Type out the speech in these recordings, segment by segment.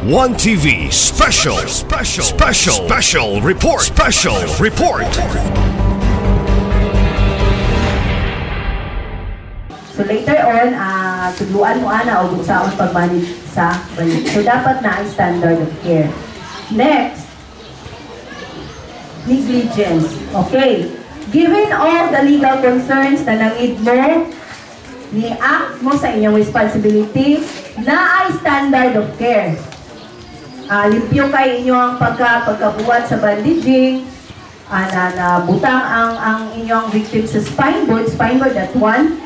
One TV special report. So later on, tuluan mo ana o sa pag-manage sa balik. So dapat na ang standard of care. Next, negligence. Okay. Given all the legal concerns na nangid mo, ni-act mo sa inyong responsibility na ay standard of care. Limpyo kay inyo ang pagkabuhat sa bandaging, butang ang inyong victim sa spine board that one.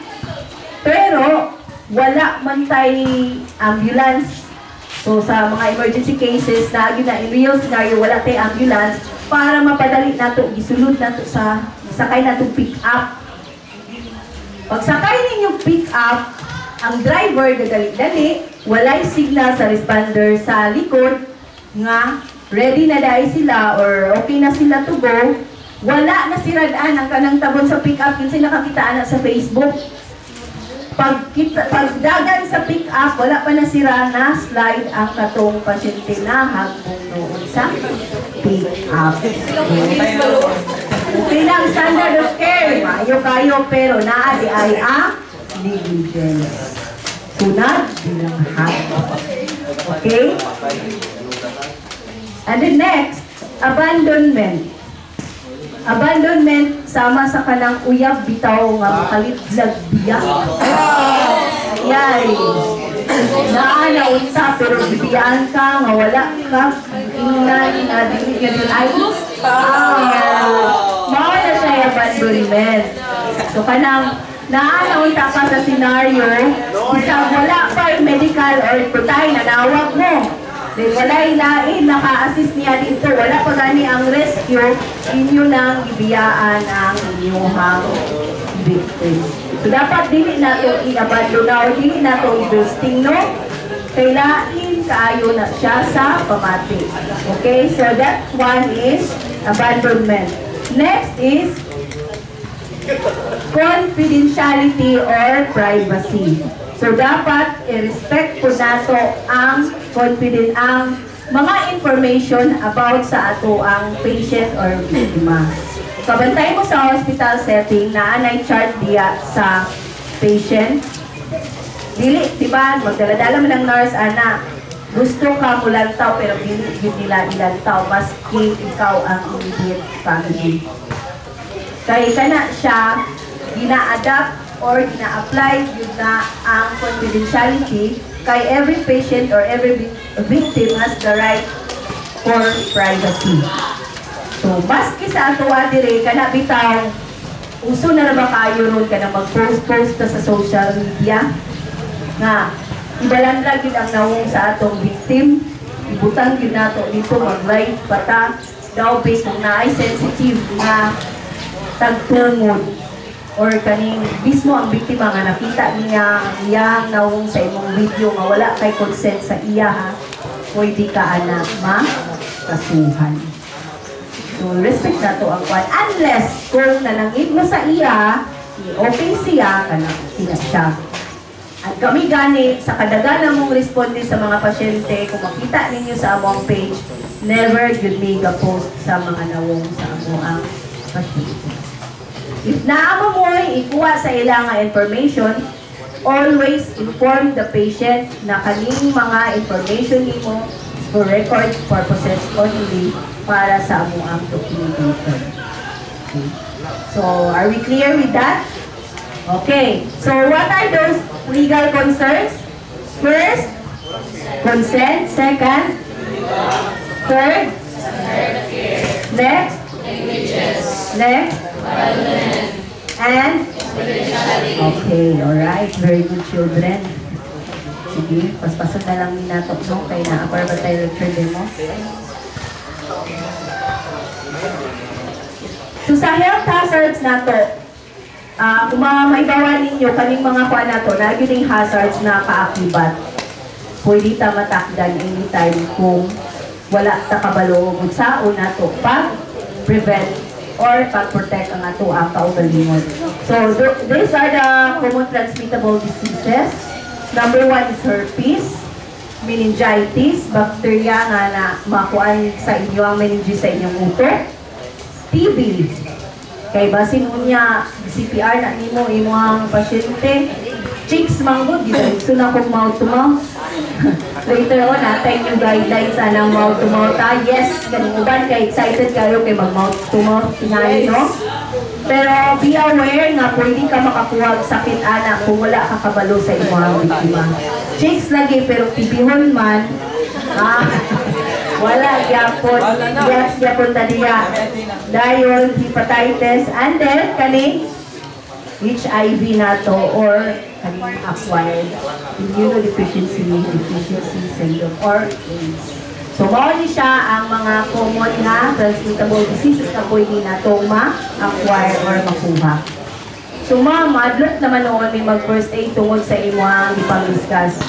Pero wala man tay ambulance. So sa mga emergency cases na in real scenario wala tay ambulance para mapadali nato gisulod nato sa sakay nato pick up. Pag sakay ninyong pick up, ang driver dadali-dali, walay signal sa responder sa likod nga ready na dahil sila or okay na sila to go, wala na siradaan ang kanang tabon sa pick up kasi nakakitaan na sa Facebook. Pag dagan sa pick up, wala pa na sira na slide ang katong pasyente na hagbong noon sa pick up. Okay lang, standard of care. Maayo kayo, pero naadi ay ang negligence. Sunod, bilang hap. Okay? And then next, abandonment. Abandonment, sama sa kanang uyab bitaw nga makalidlag biya. Ayay. Naana unsa pero bibiyaan ka nga wala ka. Ingnan na dili ka din ay. Mao na siya abandonment. So kanang naana unsa ka sa scenario, isang wala pa medical or putay na nawag mo. Then walay lain naka-assist niya dito, wala pa gani ang rescue, inyo nang ibiyaan ang inyong victim. So dapat dili nato i-abandon o dili nato i-ghosting, no? Kailain kaayo na siya sa pamati. Okay, so that one is abandonment. Next is confidentiality or privacy. So dapat i-respect po nato ang mga information about sa ato ang patient or biktima. Kabantay mo sa hospital setting na anay chart diya sa patient. Dili, diba, magdala-dala mo ng nurse, ana, gusto ka mulantaw pero dili yun nila ilantaw, maski ikaw ang immediate family. Kaya ka na siya, gina-adapt or gina-apply yun na ang confidentiality kay every patient or every victim has the right for privacy. So, maski sa ato adire, kana bitaw, uso na ba kayo ron ka na mag-post sa social media nga, ibalandra gid ang nawong sa atong victim, ibutang gid nato dito mag-write bata, daw based kung naay sensitive nga tagtungod or kaning mismo ang biktima nga nakita niya iyang nawong sa imong video nga wala kay consent sa iya ha, pwede ka anak kasuhan. So respect na to ang kwan unless kung nanangid mo sa iya okay siya kana siya. At kami gani sa kadaghanan mong responde sa mga pasyente kung makita ninyo sa among page, never yun me post sa mga nawong sa among pasyente. If naamo mo ikuha sa ilang information, always inform the patient na kaning mga information nimo for record purposes only para sa amuang documentation. Okay. So, are we clear with that? Okay. So, what are those legal concerns? First, consent. Second, third, next, next, and okay, alright, very good children. Sige, paspason na lang ni nato no kay na-apar ba tayo lecture demo. So sa health hazards nato, kung maibawan ninyo kaning mga kuan nato na gyud hazards na kaakibat, pwede ta matakdan anytime kung wala ta kabalo ug sa una to pag prevent or pag-protect ang ato ang kaugalingon. So, these are the common transmittable diseases. Number one is herpes. meningitis, bacteria nga na makuan sa inyo ang meningitis sa inyong utok, TB. Kay basin unya CPR na nimo imong pasyente, chicks manggod gid na kung mouth to mouth. Later on natay yung guidelines anang mouth to mouth. Yes, ganing uban kay excited kayo kay mag mouth to mouth tingali no. Pero be aware nga pwede ka makakuha og sakit ana kung wala ka kabalo sa imong biktima. Chicks lagi pero tibihon man. Wala gyapon. Yes, gyapon tadiya. Dahil hepatitis and then kani HIV na to or kaning acquired immunodeficiency syndrome or AIDS. So, mao ni siya ang mga common na transmittable diseases na pwede na itong ma-acquire or makuha. So, madlot naman noon may mag-first aid tungod sa imong ipang-discuss.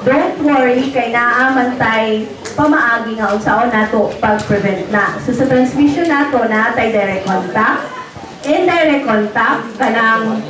Don't worry, kay naamantay pamaagi nga unsaon nato pag-prevent na. So, sa transmission nato na tay direct contact, indirect contact, kanang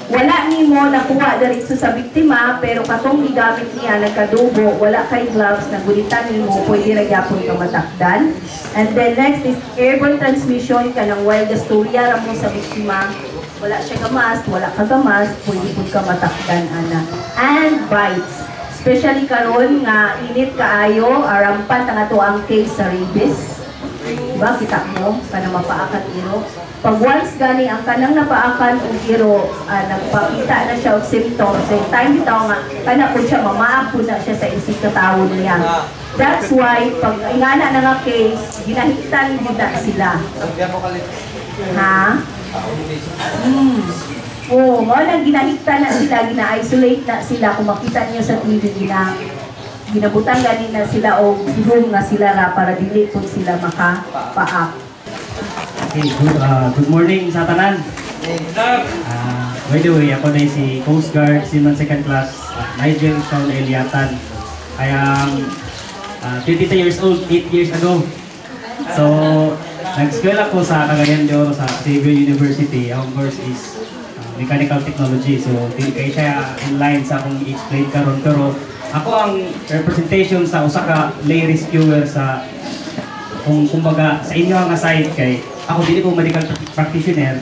wala nimo nakuha diretso sa biktima pero katong gigamit niya nagkadugo, wala kay gloves, nagulitan nimo, pwede ra gyapon ka matakdan. And then next is airborne transmission, kanang while gastorya ra mo sa biktima, wala siya gamas, wala ka gamas, pwede pud ka matakdan ana. And bites, especially karon nga init kaayo, rampant ang ato ang case sa rabies. Diba, kita mo, kanang mapaakan iro. Pag once gani ang kanang napaakan o iro, nagpakita na siya og symptoms, then time bitaw nga, kana po siya, mamaak po na siya sa isip katawon niya. That's why, pag ingana na nga case, ginahigtan din na sila. Ha? Oo, mo nang ginahigtan na sila, gina-isolate na sila, kung makita niyo sa TV, ginabutang ganin na sila o room na sila ra para dili po sila makapaak. Okay, good morning sa tanan. By the way, ako na si Coast Guard, Seaman Second Class, Nigel Shaun Eliatan. I am 22 years old, 8 years ago. So, nag-school ako sa Cagayan de Oro sa Xavier University. Ang course is Mechanical Technology. So, hindi kayo siya in line sa akong i-explain karon, pero ako ang representation sa usa ka lay rescuer sa kumbaga sa inyo ang aside kay ako dili ko medical practitioner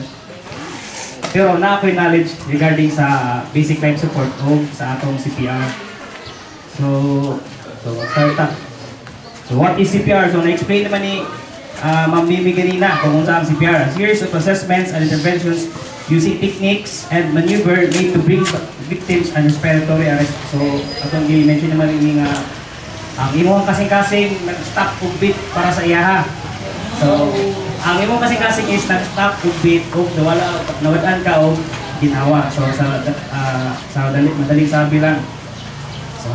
pero na ako'y knowledge regarding sa basic life support o sa atong CPR. So start up. So what is CPR? So na-explain naman ni Ma'am Mimi kanina kung unsa ang CPR. A series of assessments and interventions using techniques and maneuver made to bring victims and respiratory arrest. So, atong i-mention naman yung ang imong kasing-kasing nag-stop og beat para sa iyaha. So, ang imong kasing-kasing is nag-stop og beat og nawadan ka og ginawa. So, sa madaling sabi lang. So,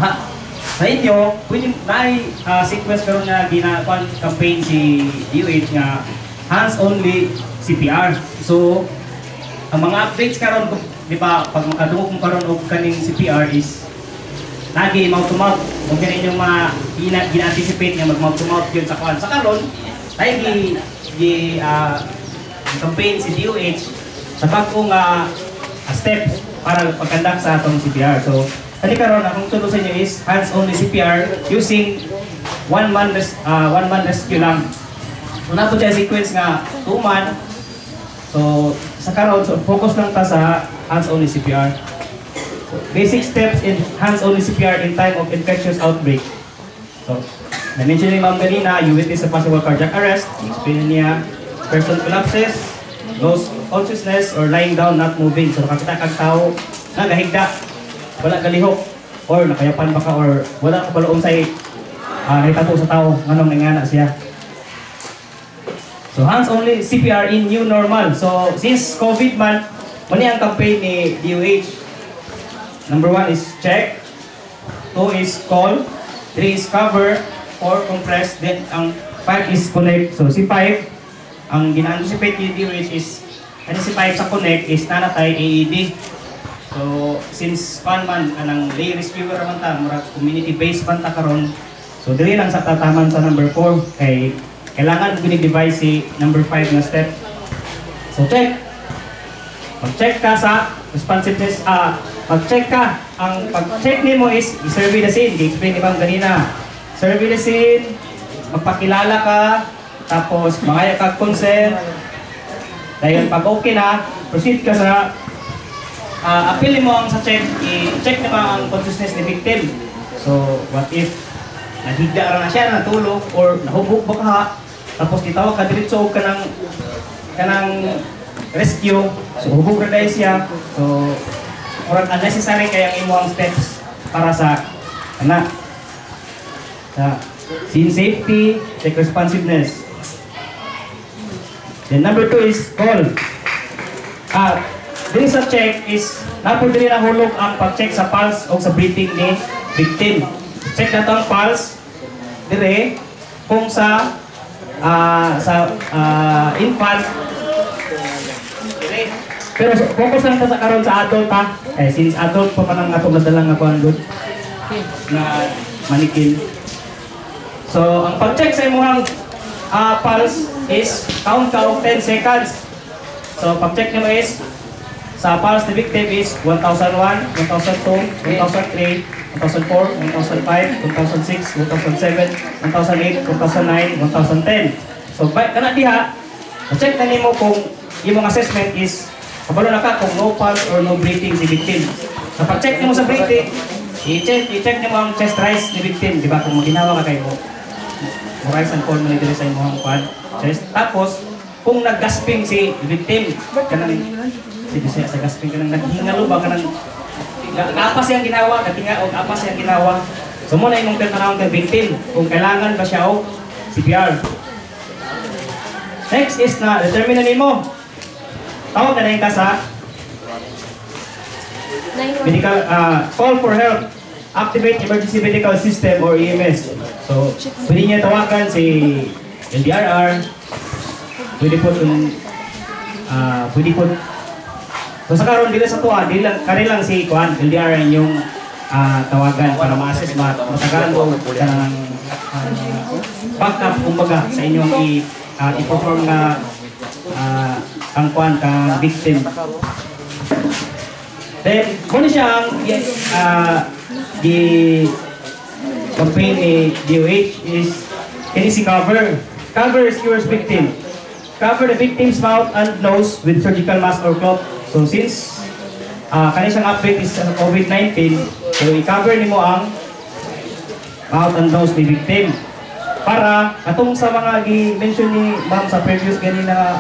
sa inyo, pwede na sequence karon nga ginakuan campaign si DOH nga hands-only CPR. So, ang mga updates karon, di ba, pag makadungog mo karon og kaning CPR is lagi mouth to mouth. Kung ganyan yung mga gina-anticipate nga mag-mouth to mouth yun sa kuan. Sa karon, tayo campaign si DOH sa bagong steps para pagkandak sa atong CPR. So, kani karon akong turo sa inyo is hands-only CPR using one man rescue lang. So, na po siya sequence nga 2 man. So, sa karon, so focus lang ta sa hands-only CPR. So, basic steps in hands-only CPR in time of infectious outbreak. So, na-mention ni Ma'am kanina, you witness a possible cardiac arrest. Explain niya, person collapses, lost consciousness, or lying down, not moving. So, nakakita kang tao na gahigda, wala galihok, or nakayapan baka, or wala kapaloon sa'y nahitapo sa tao, anong nangana siya. So, hands-only CPR in new normal. So, since COVID man, mali ang campaign ni DOH. Number 1 is check, 2 is call, 3 is cover, 4 compress, then ang 5 is connect. So, si 5, ang gina-anticipate ni DOH is, ano si 5 sa connect is nanatay AED. So, since man, anang lay rescuer man ta, community-based man ta karon. So, dili lang sa tataman sa number 4, kay kailangan binig-device si number 5 na step. So check. Pag-check ka sa responsiveness, Mag-check ka. Ang pag-check nimo is i-survey the scene. I-explain ni Ma'am kanina. Survey the scene, magpakilala ka, tapos mangaya ka consent. Dahil pag okay na, proceed ka sa appeal mo ang sa check, i-check naman ang consciousness ni victim. So, what if nahigda na siya, natulog, or nahubog ba ka, tapos itawag ka diretso ka ng rescue, so hubog na dahil siya. So, or unnecessary kaya ang imo ang steps para sa scene safety, check responsiveness. Then number 2 is call. Din sa check is napod din ang hulog ang pag-check sa pulse o sa breathing ni victim. Check na ang pulse dire kung sa infant dire. Pero focus lang ta sa karon sa adult ha. Since adult pa man ang atong nadalang nga kuan good na manikin. So ang pag-check sa imong pulse is count ka og 10 seconds. So pag-check nimo is sa pulse ni victim is 1001, 1002, 1003, 2004, 2005, 2006, 2007, 2008, 2009, 2010. So kana diha, check na nimo kung imong assessment is kabalo na ka kung no pulse or no breathing si victim. So pag-check nimo sa breathing, i-check nimo ang chest rise ni victim, di ba? Kung maginawa ka kayo mo rise and fall mo diri sa imong quad chest. Tapos kung nag-gasping si victim, kanang siya sa gasping ka nang naghingalo ba ka nang apas siyang ginawa, katinga o apas siyang ginawa. So muna imong tanawon kay victim kung kailangan ba siya og CPR. Next is na determine nimo. Tawag na ka sa medical call for help. Activate emergency medical system or EMS. So pwede niya tawagan si LDRR. Pwede po so sa karon dila sa tuwa, kani lang si kuan LDR yung tawagan para ma-assess matagaan o kanang backup kumbaga sa inyong i-perform nga ang kuan kang victim. Then kung siya ang the campaign ni DOH is NEC cover rescuers victim. Cover the victim's mouth and nose with surgical mask or cloth. So since kanisang update is COVID-19, so i-cover nimo ang mouth and nose ni victim. Para atong sa mga gi-mention ni ma'am sa previous ganina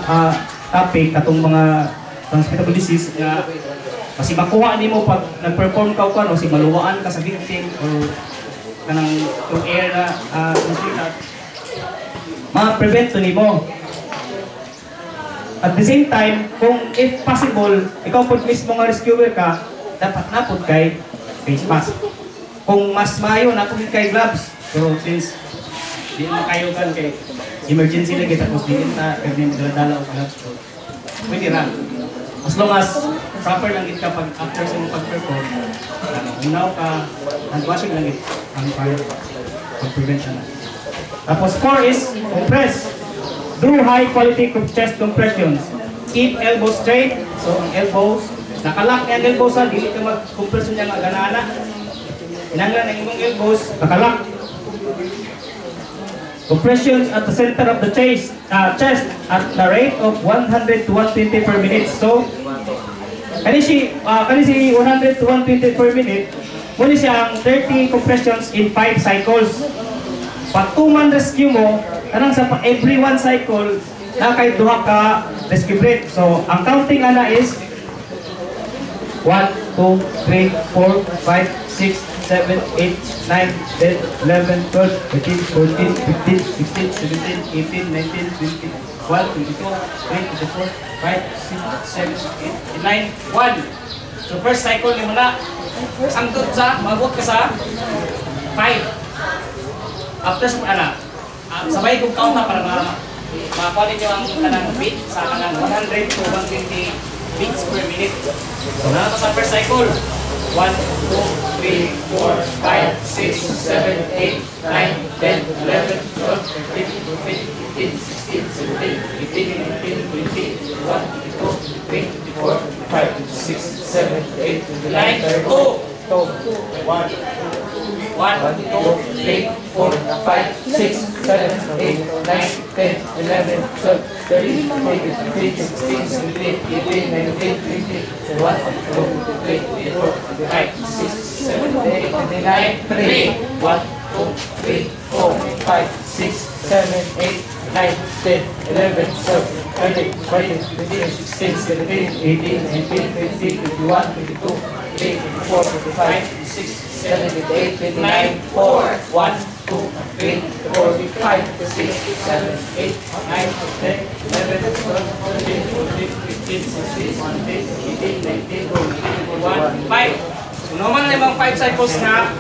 topic, atong mga transmittable disease nga kasi makuha nimo pag nag-perform ka o si maluwaan ka sa victim or kanang yung air na ma-prevent to nimo. At the same time, kung if possible, ikaw po mismo nga rescuer ka, dapat napod kay face mask. Kung mas mayo, napod kay gloves. So since di mo kayo kan kay emergency lagi tapos di na kaya magdala og gloves. So pwede ra. As long as proper lang gid ka pag after sa pag-perform, unaw ka, hand washing lang gid ang pag-prevention na. Tapos 4 is compress. Do high quality chest compressions. Keep elbows straight. So ang elbows, nakalak ang elbows ha, dili ka mag-compression niya nga ganana. Inanglan ang imong elbows, nakalak. Compressions at the center of the chest at the rate of 100 to 120 per minute. So kani si 100 to 120 per minute, muna siya ang 30 compressions in 5 cycles. Pag 2 man rescue mo, kanang sa every 1 cycle, na kay duha ka rescue breath. So ang counting ana is 1, 2, 3, 4, 5, 6, 7, 8, 9, 10, 11, 12, 13, 14, 15, 16, 17, 18, 19, 20, 21, 22, 23, 24, 5, 6, 7, 8, 9, 1. So first cycle ni mo na. Ang dot sa, mabot ka sa 5. After sa sabay kong count na para makakuha ninyo ang kanang beat sa kanang 100 to 120 beats per minute. So na ito sa first cycle. 1, 2, 3, 4, 5, 6, 7, 8, 9, 10, 11, 12, 13, 14, 15, 16, 17, 18, 19, 20, 21, 22, 23, 24, 25, 26, 27, 28, 29, 30, 4, 5, 6, 7, 8, 9, 10, 11, 12, 13, 14, 15, 16, 17, 18, 19, 20, 21, 22, 23, 24, 25, 26, 27, 28, 29, 3, 1, 2, 3, 4, 5, 6, 7, 8, 9, 10, 11, 12, 13, 14, 15, 16, 17, 18, 19, 20, 21, 22, 23, 24, 25, 26, 27, 28, 29, 4, 1, 2, 3, 4, 5, 6, 7, 8, 9, 10, 11, 12, 13, 14, 15, 16, 17, 18, 19, 20, 21, 5. So, naman na yung 5 cycles na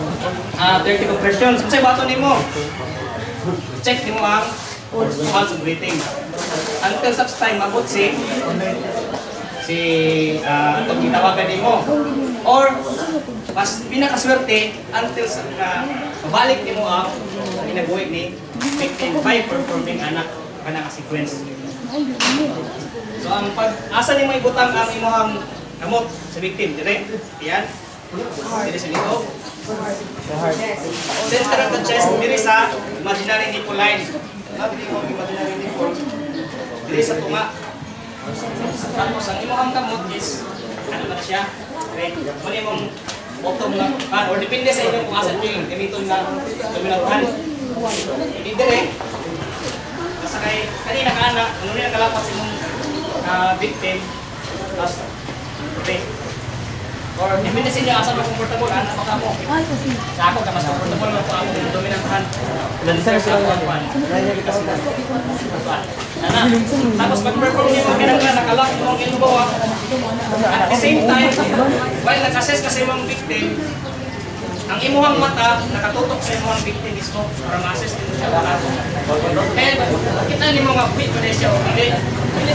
30 compressions. Kung sa'yo bato mo, check mo ang pulse of breathing. Until such time, mabot si itong ginawagan mo. Or, mas pinakaswerte, until sa mabalik mo ang pinabuhi ni victim by performing anak ka na sequence. So, ang pag-asa ni mo ibutang ang imuhang kamot sa victim, dire, yan, dire sa nito. Center of the chest, dire sa imaginary nipple line. Sabi mo, imaginary nipple, dire sa tunga. Tapos, ang imuhang kamot is, ano na siya? Okay, mali mong bottom lang, or depende sa inyo kung asan nyo yung gamiton na luminatuhan. Hindi dire, basta kay kanina ka anak, ano rin ang kalapas yung victim, tapos, okay. Or depende sa inyo asan mo comfortable, anak pa ka mo. Sa ako ka mas comfortable mo po ako yung dominantuhan. Lanser sa ako ang pan. Tapos pag-perform niyo mga kinanglan, nakalak mo ang elbow. At the same time, while nag-assess kasi mong victim, ang imuhang mata nakatutok sa imuhang victim mismo para ma-assess din siya lahat. Kaya kita niyo mga quick pa rin siya o hindi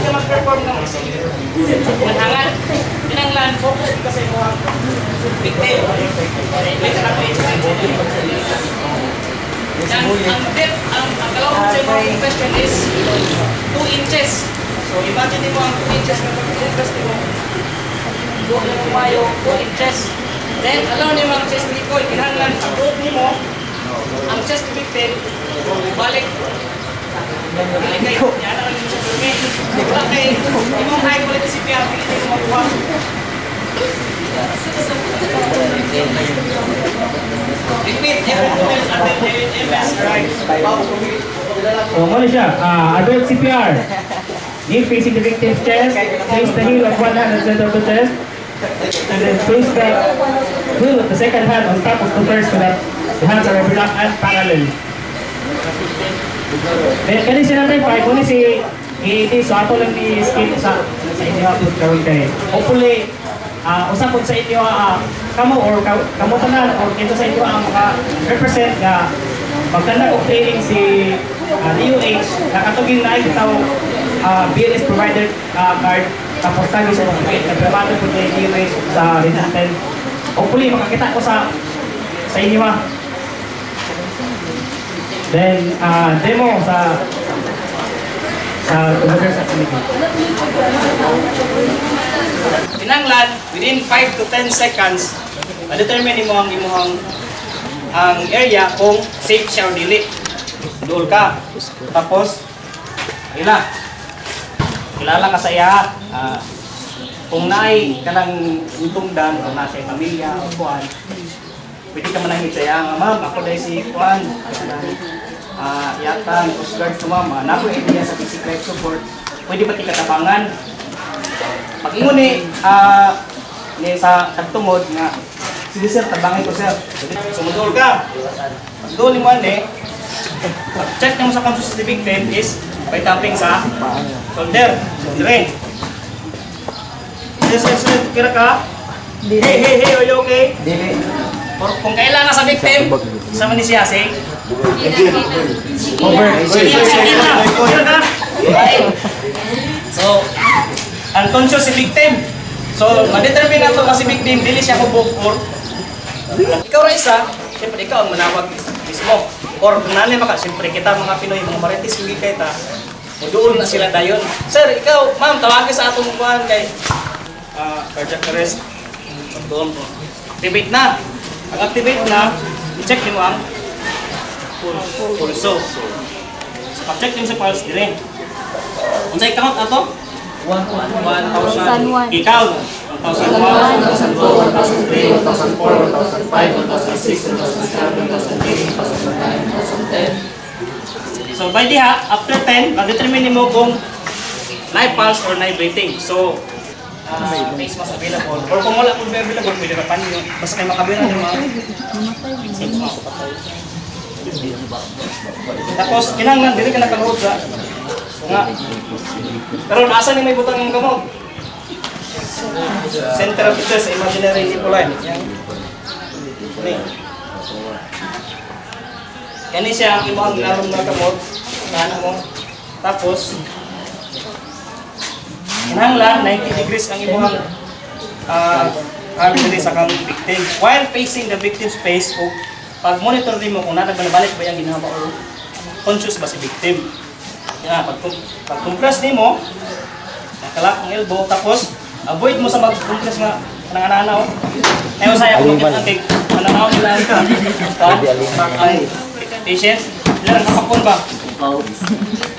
ka mag-perform ng manhangan. Kinanglan, focus ka sa imuhang victim. May karapit sa ang depth, ang kalawang sa imuhang question is 2 inches. So imagine mo ang 2 inches na pag-invest mo. Doon na tumayo 2 inches. Then, alam niyo mga chest recoil, kinahanglan, pag-group niyo mo, ang chest victim, balik. Balik kayo, yan ang alam siya dumi. Wala kayo, imong high quality CPR, pilitin mo makuha. Repeat, every 2 minutes until the MS, right? So, muna siya, adult CPR. Knee facing the victim's chest, place the heel of one hand at the center of the chest, and then place the heel of the second hand on top of the first so that the hands are overlapped and parallel. Then, kani siya natin, kung si Iti, so ato lang ni skip sa inyo upload karon kay. Hopefully, usapon sa inyo, kamo or kamutanan or kinsa sa inyo ang maka-represent nga magkanda og training si DOH na katuging na itaw BLS provider card tapos tagi sa mga nagpapado po ni DOH sa Region 10. Hopefully makakita ko sa inyo Then demo sa computer sa committee. Kinanglan, within 5 to 10 seconds, ma-determine mo ang imuhang ang area kung safe siya o dili. Dool ka. Tapos, kilala ka sa iya. Kung naay ka lang utungdan o nasa pamilya o kuhan, pwede ka manahimik sa iya. Ma'am, ako dahil si kuhan. Yatan, Coast Guard to mama, na ako idea sa basic life support, pwede pati katabangan. Pag-ingon ni sa kagtungod nga, sige sir, tabangin ko sir. Sumudol ka. Pag-dol mo check mo sa conscious of the victim is by tapping sa shoulder. Dire. Yes, kira ka? Hey, are you okay? Dili. Or kung kailangan sa victim, sama ni siya, say, over. So, unconscious si victim. So, ma-determine na ito kasi victim, dili siya hubog or ikaw ra isa, siyempre ikaw ang manawag mismo. Or kung nalima ka, siyempre kita mga Pinoy, mga marites, hindi kayo ta, doon na sila dayon. Sir, ikaw, ma'am, tawagin sa atong buwan kay cardiac arrest. Doon po. Activate na. Ang activate na, i-check mo ang pulso. So pag-check din sa pulse dire. Unsay count ato? 1,000. I-count. 1,001, 1,002, 1,003, 1,004, 1,005, 1,006, 1,007, 1,008, 1,009, 1,010. So by diha, after 10, ma-determine mo kung live pulse or live breathing. So face mas available. Or kung wala kung available, pwede ka pa ninyo. Basta kayo makabira ng mga tapos, kinanglan, dili ka nakaluhod sa nga. Pero nasa ni may butang ng gamot? Center of interest sa imaginary hipuline. Yan siya ang ibang lalong na gamot. Kana mo. Tapos, kinanglan, 90 degrees ang ibang diri sa kang victim. While facing the victim's face, pag monitor din mo kung nabalik ba yung ginhawa o conscious ba si victim. Yan, pag compress din mo, nakalak ang elbow, tapos avoid mo sa mag-compress nga nangananaw. Ayaw saya kung mag-antig, nananaw nila ang patient. Ilan ang kapakon ba?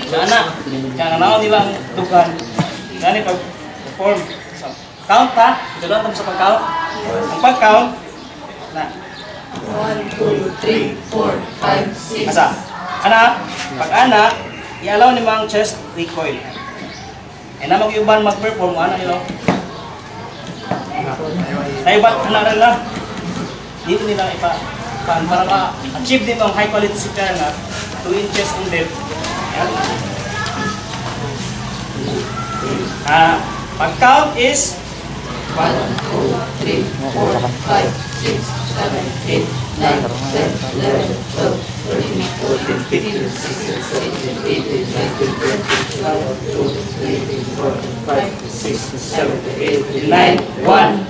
Sana, nananaw nila ang dugan. Gani pag-perform. Count ha, ito lang sa pag-count. Ang pag-count, na 1, 2, 3, 4, 5, 6. asa? Ana, pag ana, i-allow ni mga chest recoil. E na mag-iuban mag-perform, ana nila. Tayo ba't ana rin lang? Dito nila para ma-achieve din ang high quality CPR na 2 inches in depth. Pag-count is 1, 2, 3, 4, 5, 6, 7, 8, 9, 10, 11, 12, 13, 14, 15, 16, 17, 18, 19, 20, 21, 2, 3, 4, 5, 6, 7, 8, 9, 1,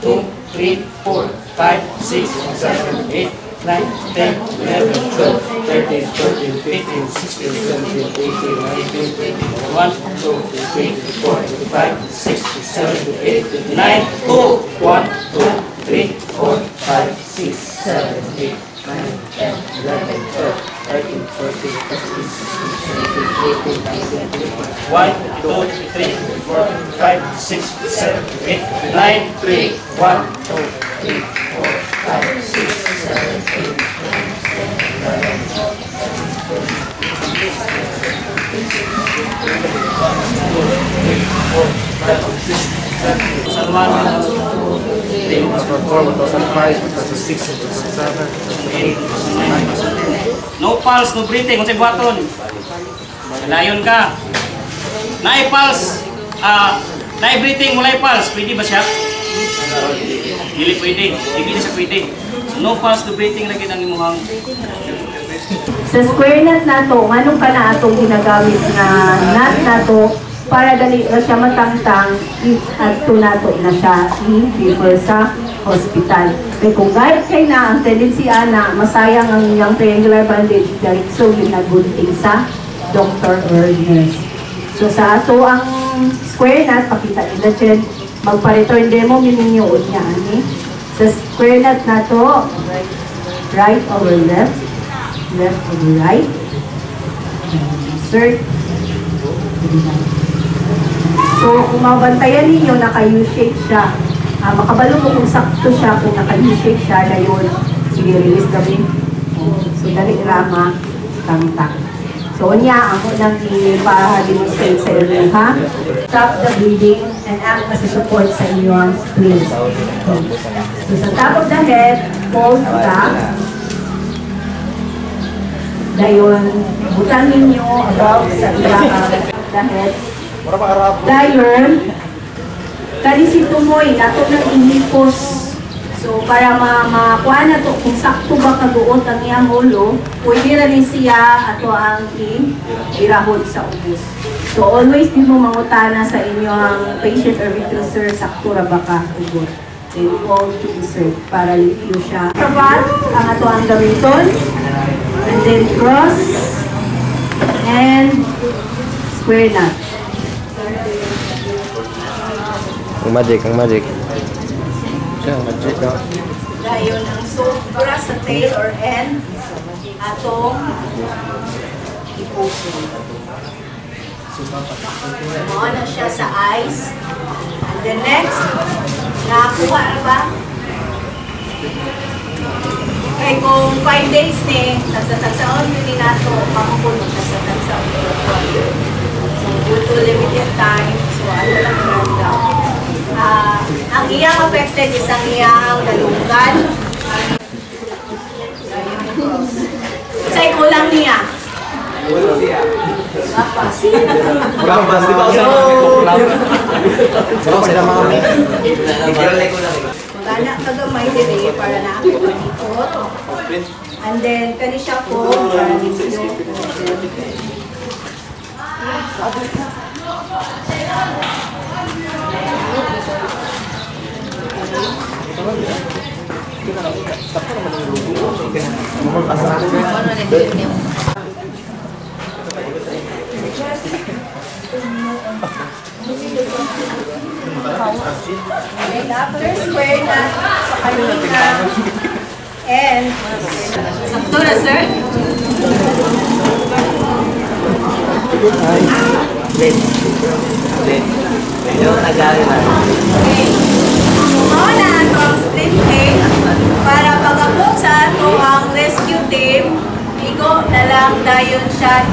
2, 3, 4, 5, 6, 7, 8, 9, 10, 11, 12, 13, 14, 15, 16, 17, 18, 19, 20, 1, 2, 3, 4, 5, 6, 7, 8, 9, 2, 1, 2, 3, 4, 5, 6, 7, 8, 9, 10, 11, 12, 13, 14, 15, 16, 17, 18, 19, 20, 1, 2, 3, 4, 5, 6, 7, 8, 9, 3, 1, 2, 3, 4, 5, 6, 7, 8, 9, no pulse, no breathing, kung sa'y buhaton. Layon ka. Naay pulse, naay breathing, walay pulse, pwede ba siya? Hindi pwede, hindi siya pwede. So, no pulse, no breathing, lagi ang imuhang. Sa square knot na to, anong ka na atong ginagamit na knot na to para dali na siya matangtang at tunato na siya i-refer sa hospital. Kaya kung kahit kay na ang tendency na masayang ang inyong triangular bandage, so yun nagunting sa doctor or nurse. So sa ato ang square knot, pakita nila dyan, magpa-return demo, mininyoon niya. Sa square knot na to, right over left, left over right, insert, so kung mabantayan ninyo, naka-U-shape siya. Makabalo mo kung sakto siya, kung naka-U-shape siya, na yun, sige, release kami. So dali rama, tang-tang. So niya, ako nang ipa-demonstrate sa inyo, ha? Stop the bleeding and act as a support sa inyong spleen. So sa top of the head, fold back. Dayon, butang ninyo above sa the head. Dayon, kasi tumoy, nato ng inhipos. So, para makuha na to, kung sakto ba kaguot ang iyang ulo, pwede rin siya ato ang irahod sa ubos. So, always din mo mangutana sa inyong patient or victim, sir, sakto ra ba ka ugot. Then, hold to insert para liyo siya. Kapat, ang ato ang gamiton. And then, cross. And square knot. Ang magic, ang magic. Siya, ang magic daw. Dayon ang sobra sa tail or end at atong ipuso. Mo na siya sa ice. And then next, nakakuha na ba? Okay, kung 5 days ni, tagsa-tagsaon yun ni nato, makakulong tagsa-tagsaon. So, due to limited time, so ano lang yun daw. Ang iyang affected is ang iyang dalunggan. Say kulang niya. Gapas. Gapas, di ba? Sila mga may. Magana kagamay dire para na ako panikot. And then, kani siya po, para ninyo. Okay, after square na sa kanina. And, sakto na, sir. Okay. Mao na ato ang split cake para pag-abot sa ato ang rescue team, igo na lang dayon siya